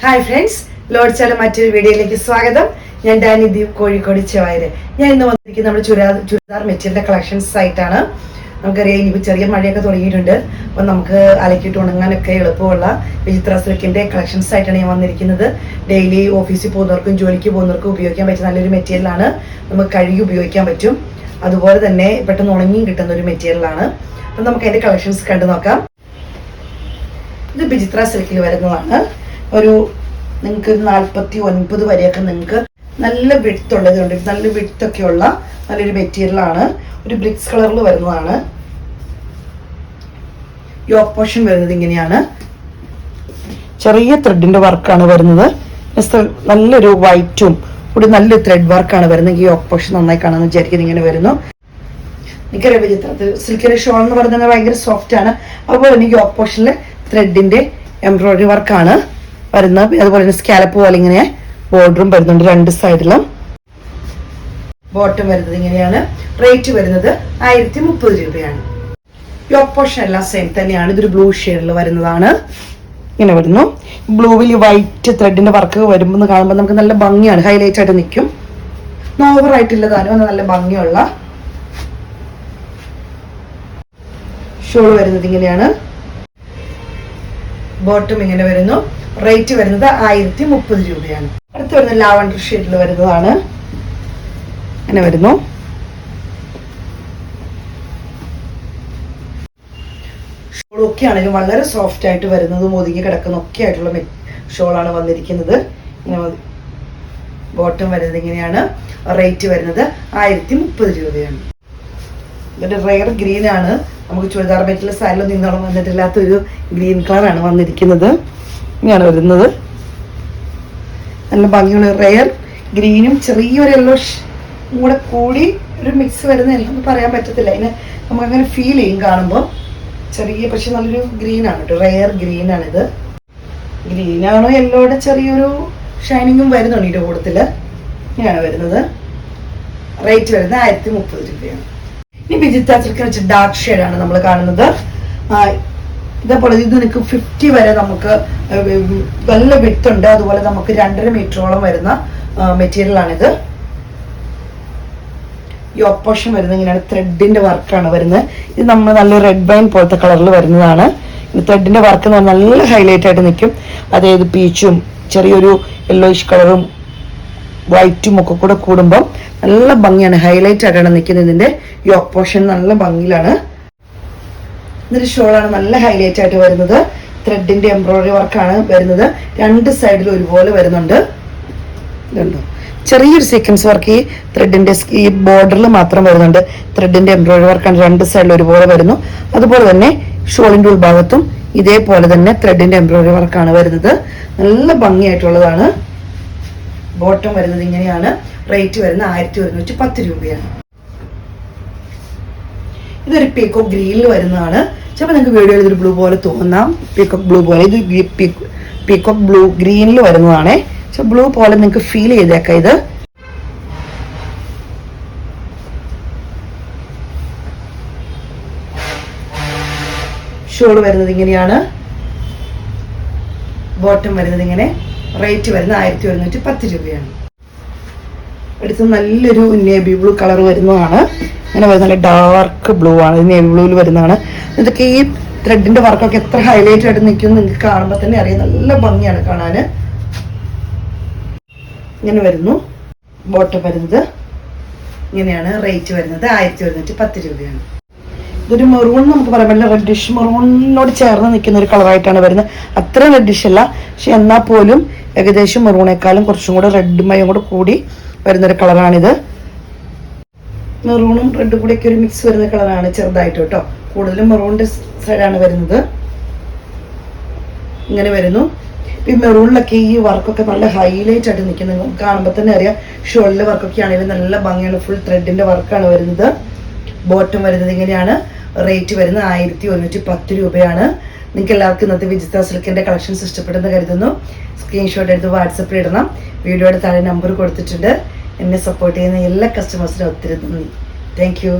Hi friends, load ചാല മറ്റൊരു വീഡിയോയിലേക്ക് സ്വാഗതം. ഞാൻ ഡാനി ദീപ്, കോഴിക്കോട് ചെവായര്. ഞാൻ ഇന്ന് വന്നിരിക്കുന്നത് നമ്മുടെ ചുരിദാർ മെറ്റീരിയലിന്റെ കളക്ഷൻസ് ആയിട്ടാണ്. നമുക്കറിയാം ഇനിയിപ്പോൾ ചെറിയ മഴയൊക്കെ തുടങ്ങിയിട്ടുണ്ട്. അപ്പം നമുക്ക് അലക്കിയിട്ട് ഉണങ്ങാനൊക്കെ എളുപ്പമുള്ള വിചിത്ര സിൽക്കിന്റെ കളക്ഷൻസ് ആയിട്ടാണ് ഞാൻ വന്നിരിക്കുന്നത്. ഡെയിലി ഓഫീസിൽ പോകുന്നവർക്കും ജോലിക്ക് പോകുന്നവർക്കും ഉപയോഗിക്കാൻ പറ്റിയ നല്ലൊരു മെറ്റീരിയലാണ്. നമുക്ക് കഴുകി ഉപയോഗിക്കാൻ പറ്റും. അതുപോലെ തന്നെ പെട്ടെന്ന് ഉണങ്ങിയും കിട്ടുന്ന ഒരു മെറ്റീരിയലാണ്. അപ്പം നമുക്ക് അതിന്റെ കളക്ഷൻസ് കണ്ടു നോക്കാം. ഇത് വിചിത്ര സിൽക്കിൽ വരുന്നതാണ്. ഒരു നിങ്ങൾക്ക് 49 വരെയൊക്കെ നിങ്ങൾക്ക് നല്ല വിഡ്ത്തുള്ളതുണ്ട്. നല്ല വിഡ്ത്തൊക്കെ ഉള്ള നല്ലൊരു മെറ്റീരിയലാണ്. ഒരു ബ്രിക്സ് കളറിൽ വരുന്നതാണ്. യോക്ക് പോർഷൻ വരുന്നത് ഇങ്ങനെയാണ്. ചെറിയ ത്രെഡിന്റെ വർക്കാണ് വരുന്നത്. നല്ലൊരു വൈറ്റും ഒരു നല്ലൊരു ത്രെഡ് വർക്കാണ് വരുന്നത്. ഈ യോക്ക് പോർഷൻ നന്നായി കാണാമെന്ന് വിചാരിക്കുന്നത് ഇങ്ങനെ വരുന്നു. എനിക്കറിയാം വിചിത്രത്തിൽ സിൽക്കിന്റെ ഷോൾ എന്ന് പറയുന്നത് ഭയങ്കര സോഫ്റ്റ് ആണ്. അതുപോലെ തന്നെ യോക്ക് പോർഷനിൽ ത്രെഡിന്റെ എംബ്രോയിഡറി വർക്കാണ് വരുന്നത്. അതുപോലെ തന്നെ സ്കാലപ്പ് പോലെ ഇങ്ങനെ ബോർഡറും വരുന്നുണ്ട് രണ്ട് സൈഡിലും. ബോട്ടം വരുന്നത് ഇങ്ങനെയാണ്. റേറ്റ് വരുന്നത് 1030 രൂപയാണ്. യോക്ക് പോർഷൻ എല്ലാം സെയിം തന്നെയാണ്. ഇതൊരു ബ്ലൂ ഷെയ്ഡിൽ വരുന്നതാണ്. ഇങ്ങനെ വരുന്നു. ബ്ലൂവിൽ വൈറ്റ് ത്രെഡിന്റെ വർക്ക് വരുമ്പോൾ കാണുമ്പോൾ നമുക്ക് നല്ല ഭംഗിയാണ്, ഹൈലൈറ്റ് ആയിട്ട് നിൽക്കും. ഓവർ ആയിട്ടില്ലതാനും നല്ല ഭംഗിയുള്ള ഷോൾ വരുന്നത് ഇങ്ങനെയാണ്. ബോട്ടം ഇങ്ങനെ വരുന്നു. റേറ്റ് വരുന്നത് 1030 രൂപയാണ്. അടുത്ത് വരുന്നത് ലാവണ്ടർ ഷെയ്ഡിൽ വരുന്നതാണ്. അങ്ങനെ വരുന്നു. ഷോളൊക്കെ ആണെങ്കിലും വളരെ സോഫ്റ്റ് ആയിട്ട് വരുന്നതും ഒതുങ്ങി കിടക്കുന്ന ഒക്കെ ആയിട്ടുള്ള ഷോളാണ് വന്നിരിക്കുന്നത്. ബോട്ടം വരുന്നത് ഇങ്ങനെയാണ്. റേറ്റ് വരുന്നത് 1030 രൂപയാണ്. ഇതിന്റെ റെയർ ഗ്രീൻ ആണ്. നമുക്ക് ചുരിദാർ മെറ്റീരിയൽ സ്റ്റൈലിൽ നിന്നോളം വന്നിട്ടില്ലാത്തൊരു ഗ്രീൻ കളറാണ് വന്നിരിക്കുന്നത്. ഇങ്ങനെയാണ് വരുന്നത്. നല്ല ഭംഗിയുള്ള റെയർ ഗ്രീനും ചെറിയൊരു യെല്ലോ കൂടെ കൂടി ഒരു മിക്സ് വരുന്ന എല്ലാം പറയാൻ പറ്റത്തില്ല. അതിന് നമുക്കങ്ങനെ ഫീൽ ചെയ്യും കാണുമ്പോൾ. ചെറിയ പക്ഷെ നല്ലൊരു ഗ്രീനാണ് കേട്ടോ. റെയർ ഗ്രീനാണിത്. ഗ്രീനാണോ യെല്ലോയുടെ ചെറിയൊരു ഷൈനിങ്ങും വരുന്നുണ്ട് ഇതിൻ്റെ കൂട്ടത്തില്. ഇങ്ങനെയാണ് വരുന്നത്. റേറ്റ് വരുന്നത് 1030 രൂപയാണ്. ഇനി വിചിത്ര സിൽക്ക് വെച്ച് ഡാർക്ക് ഷെയ്ഡാണ് നമ്മൾ കാണുന്നത്. ഇതേപോലെ ഇത് നിങ്ങൾക്ക് 50 വരെ നമുക്ക് നല്ല വിഡ്ത്തുണ്ട്. അതുപോലെ നമുക്ക് 2.5 മീറ്ററോളം വരുന്ന മെറ്റീരിയലാണിത്. യോക്ക് പോർഷൻ വരുന്നത് ഇങ്ങനെയാണ്. ത്രെഡിന്റെ വർക്കാണ് വരുന്നത്. ഇത് നമ്മൾ നല്ല റെഡ് വൈൻ പോലത്തെ കളറിൽ വരുന്നതാണ്. ത്രെഡിന്റെ വർക്ക് എന്ന് പറഞ്ഞാൽ നല്ല ഹൈലൈറ്റ് ആയിട്ട് നിൽക്കും. അതായത് പീച്ചും ചെറിയൊരു യെല്ലോയിഷ് കളറും വൈറ്റും ഒക്കെ കൂടെ കൂടുമ്പോൾ നല്ല ഭംഗിയാണ്, ഹൈലൈറ്റ് ആയിട്ടാണ് നിൽക്കുന്നത്. ഇതിന്റെ യോക്ക് പോർഷൻ നല്ല ഭംഗിയിലാണ്. ഇതൊരു ഷോളാണ് നല്ല ഹൈലൈറ്റ് ആയിട്ട് വരുന്നത്. ത്രെഡിന്റെ എംബ്രോയിഡറി വർക്കാണ് വരുന്നത്. രണ്ട് സൈഡിലും ഒരുപോലെ വരുന്നുണ്ട്. ഇതുണ്ടോ, ചെറിയൊരു സീക്വൻസ് വർക്ക് ഈ ത്രെഡിന്റെ ഈ ബോർഡറിൽ മാത്രം വരുന്നുണ്ട്. ത്രെഡിന്റെ എംബ്രോയിഡറി വർക്കാണ് രണ്ട് സൈഡിലും ഒരുപോലെ വരുന്നു. അതുപോലെ തന്നെ ഷോളിന്റെ ഉൾഭാഗത്തും ഇതേപോലെ തന്നെ ത്രെഡിന്റെ എംബ്രോയിഡറി വർക്കാണ് വരുന്നത്. നല്ല ഭംഗിയായിട്ടുള്ളതാണ്. ബോട്ടം വരുന്നത് ഇങ്ങനെയാണ്. റേറ്റ് വരുന്നത് 1110 രൂപയാണ്. ഇതൊരു പീക്കോക്ക് ഗ്രീനിൽ വരുന്നതാണ്. ചിലപ്പോൾ നിങ്ങൾക്ക് വീഡിയോയിൽ ഇതൊരു ബ്ലൂ പോലെ തോന്നാം. പീക്കോക്ക് ബ്ലൂ പോലെ. ഇത് പീക്കോക്ക് ബ്ലൂ ഗ്രീനിൽ വരുന്നതാണ്. പക്ഷെ ബ്ലൂ പോലെ നിങ്ങൾക്ക് ഫീൽ ചെയ്തേക്കാം. ഇത് ഷോൾ വരുന്നത് ഇങ്ങനെയാണ്. ബോട്ടം വരുന്നത് ഇങ്ങനെ. റേറ്റ് വരുന്നത് 1110 രൂപയാണ്. അടുത്ത് നല്ലൊരു നേവി ബ്ലൂ കളർ വരുന്നതാണ്. അങ്ങനെ വരുന്ന നല്ല ഡാർക്ക് ബ്ലൂ ആണ്. നേവി ബ്ലൂവിൽ വരുന്നതാണ്. ഇതൊക്കെ ഈ ത്രെഡിന്റെ വർക്കൊക്കെ എത്ര ഹൈലൈറ്റ് ആയിട്ട് നിൽക്കും നിങ്ങൾക്ക് കാണുമ്പോൾ തന്നെ അറിയാം. നല്ല ഭംഗിയാണ് കാണാൻ. ഇങ്ങനെ വരുന്നു. ബോട്ടം വരുന്നത് ഇങ്ങനെയാണ്. റേറ്റ് വരുന്നത് 1110 രൂപയാണ്. ഇതൊരു മെറൂൺ നമുക്ക് പറയാൻ പറ്റില്ല. റെഡിഷ് മെറൂണിനോട് ചേർന്ന് നിൽക്കുന്ന ഒരു കളറായിട്ടാണ് വരുന്നത്. അത്ര റെഡിഷ് അല്ല, പക്ഷെ എന്നാൽ പോലും ഏകദേശം മെറൂണേക്കാളും കുറച്ചും കൂടെ റെഡുമയും കൂടെ കൂടി വരുന്നൊരു കളറാണിത്. മെറൂണും റെഡും കൂടെ ഒക്കെ ഒരു മിക്സ് വരുന്ന കളറാണ് ചെറുതായിട്ട് കേട്ടോ. കൂടുതലും മെറൂണിന്റെ സൈഡാണ് വരുന്നത്. ഇങ്ങനെ വരുന്നു. ഈ മെറൂണിലൊക്കെ ഈ വർക്കൊക്കെ നല്ല ഹൈലൈറ്റ് ആയിട്ട് നിൽക്കുന്നത് കാണുമ്പോൾ തന്നെ അറിയാം. ഷോളിലെ വർക്കൊക്കെ ആണെങ്കിലും നല്ല ഭംഗിയാണ്. ഫുൾ ത്രെഡിന്റെ വർക്കാണ് വരുന്നത്. ബോട്ടം വരുന്നത് ഇങ്ങനെയാണ്. റേറ്റ് വരുന്നത് 1110 രൂപയാണ്. നിങ്ങൾക്ക് എല്ലാവർക്കും ഇന്നത്തെ വിചിത്ര സിൽക്കിന്റെ കളക്ഷൻസ് ഇഷ്ടപ്പെടുന്ന കരുതുന്നു. സ്ക്രീൻഷോട്ട് എടുത്ത് വാട്സപ്പിൽ ഇടണം. വീഡിയോയുടെ താഴെ നമ്പർ കൊടുത്തിട്ടുണ്ട്. എന്നെ സപ്പോർട്ട് ചെയ്യുന്ന എല്ലാ കസ്റ്റമേഴ്സിനും ഒത്തിരി നന്ദി. Thank you.